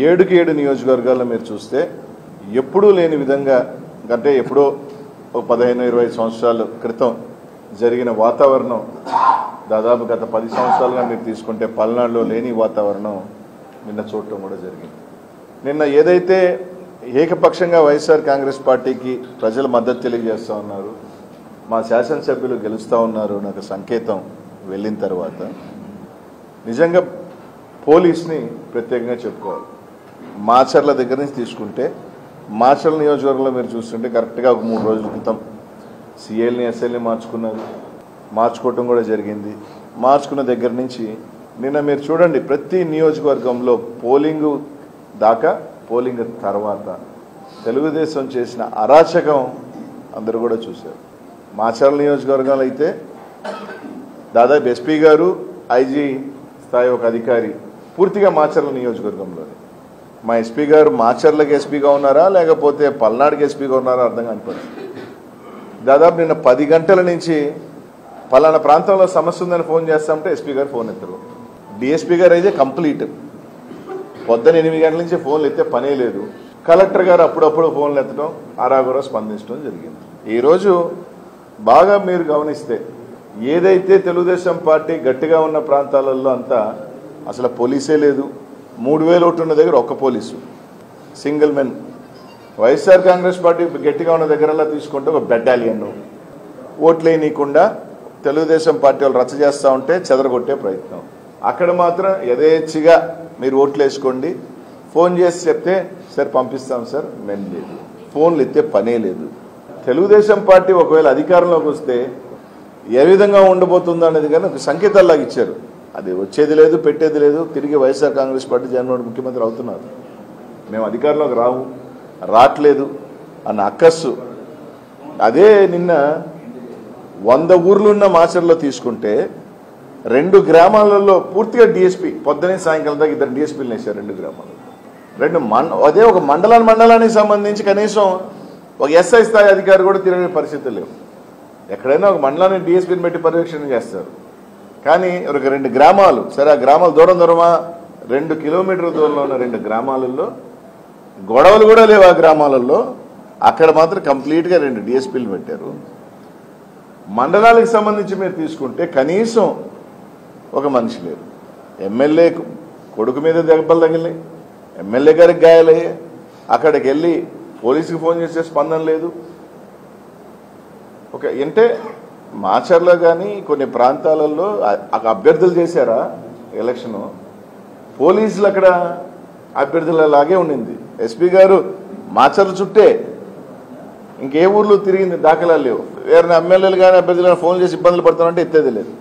ఏడుకి 7 నియోజకవర్గాల్లో మీరు చూస్తే ఎప్పుడూ లేని విధంగా అంటే ఎప్పుడో 15-20 సంవత్సరాల క్రితం జరిగిన వాతావరణం దాదాపు గత 10 సంవత్సరాలుగా మీరు తీసుకుంటే పల్నాడులో లేని వాతావరణం నిన్న చూడటం కూడా జరిగింది. నిన్న ఏదైతే ఏకపక్షంగా వైఎస్ఆర్ కాంగ్రెస్ పార్టీకి ప్రజలు మద్దతు తెలియజేస్తూ ఉన్నారు, మా శాసనసభ్యులు గెలుస్తూ ఉన్నారు నాకు సంకేతం వెళ్ళిన తర్వాత నిజంగా పోలీస్ని ప్రత్యేకంగా చెప్పుకోవాలి. మాచర్ల దగ్గర నుంచి తీసుకుంటే మాచర్ల నియోజకవర్గంలో మీరు చూస్తుంటే కరెక్ట్గా ఒక 3 రోజుల క్రితం సిఎల్ని ఎస్ఎల్ని మార్చుకోవటం కూడా జరిగింది. మార్చుకున్న దగ్గర నుంచి నిన్న మీరు చూడండి ప్రతి నియోజకవర్గంలో పోలింగ్ దాకా పోలింగ్ తర్వాత తెలుగుదేశం చేసిన అరాచకం అందరూ కూడా చూశారు. మాచర్ల నియోజకవర్గంలో అయితే దాదాపు ఎస్పీ గారు ఐజీ స్థాయి ఒక అధికారి పూర్తిగా మాచర్ల నియోజకవర్గంలోనే. మా ఎస్పీ గారు మాచర్లకు ఎస్పీగా ఉన్నారా లేకపోతే పల్నాడుకి ఎస్పీగా ఉన్నారా అర్థం కాని పరిస్థితి. దాదాపు నిన్న 10 గంటల నుంచి పలానా ప్రాంతంలో సమస్య ఉందని ఫోన్ చేస్తామంటే ఎస్పీ గారు ఫోన్ ఎత్తరు. డిఎస్పీ గారు అయితే కంప్లీట్ పొద్దున 8 గంటల నుంచి ఫోన్లు ఎత్తే పనే లేదు. కలెక్టర్ గారు అప్పుడప్పుడు ఫోన్లు ఎత్తడం ఆరాగురా స్పందించడం జరిగింది. ఈరోజు బాగా మీరు గమనిస్తే ఏదైతే తెలుగుదేశం పార్టీ గట్టిగా ఉన్న ప్రాంతాలలో అంతా అసలు పోలీసే లేదు. 3000 ఓట్లు ఉన్న దగ్గర ఒక్క police single men. YSR Congress party గట్టిగా ఉన్న దగ్గరలా తీసుకుంటే ఒక బెటాలియన్ ఓట్లేయనీయకుండా తెలుగుదేశం పార్టీ వాళ్ళు రచ్చ చేస్తూ ఉంటే చెదరగొట్టే ప్రయత్నం. అక్కడ మాత్రం యథేచ్ఛగా మీరు ఓట్లు వేసుకోండి, ఫోన్ చేసి చెప్తే సార్ పంపిస్తాం సార్, మేము లేదు, ఫోన్లు ఎత్తే పనే లేదు. తెలుగుదేశం పార్టీ ఒకవేళ అధికారంలోకి వస్తే ఏ విధంగా ఉండబోతుందో అనేది కానీ ఒక సంకేతాల్లాగా ఇచ్చారు. అది వచ్చేది లేదు, పెట్టేది లేదు. తిరిగి వైఎస్ఆర్ కాంగ్రెస్ పార్టీ జగన్మోహన్ ముఖ్యమంత్రి అవుతున్నారు. మేము అధికారంలోకి రావట్లేదు అన్న అక్కస్సు. అదే నిన్న 100 ఊర్లున్న మాచర్లో తీసుకుంటే 2 గ్రామాలలో పూర్తిగా డిఎస్పీ పొద్దునే సాయంకాలం దాకా 2 డిఎస్పీలు వేశారు 2 గ్రామాలు. అదే ఒక మండలానికి సంబంధించి కనీసం ఒక ఎస్ఐ స్థాయి అధికారి కూడా తిరిగే పరిస్థితులు లేవు. ఎక్కడైనా ఒక మండలాన్ని డిఎస్పీని పెట్టి పర్యవేక్షణ చేస్తారు. కానీ ఒక 2 గ్రామాలు, సరే ఆ గ్రామాలు దూరమా 2 కిలోమీటర్ల దూరంలో ఉన్న 2 గ్రామాలలో గొడవలు కూడా లేవు. ఆ గ్రామాలలో అక్కడ మాత్రం కంప్లీట్గా 2 డిఎస్పీలు పెట్టారు. మండలాలకు సంబంధించి మీరు తీసుకుంటే కనీసం ఒక మనిషి లేరు. ఎమ్మెల్యే కొడుకు మీద దెబ్బలు తగిలినాయి, ఎమ్మెల్యే గారికి గాయాలయ్యాయి. అక్కడికి వెళ్ళి పోలీసుకి ఫోన్ చేసే స్పందన లేదు. అంటే మాచర్లో కానీ కొన్ని ప్రాంతాలలో అభ్యర్థులు చేశారా ఎలక్షను, పోలీసులు అక్కడ అభ్యర్థులలాగే ఉండింది. ఎస్పీ గారు మాచర్ల చుట్టే ఇంకే ఊర్లో తిరిగింది దాఖలాలు లేవు. వేరే ఎమ్మెల్యేలు కానీ అభ్యర్థులు కానీ ఫోన్ చేసి ఇబ్బందులు పడుతున్నారంటే ఎత్తేది లేదు.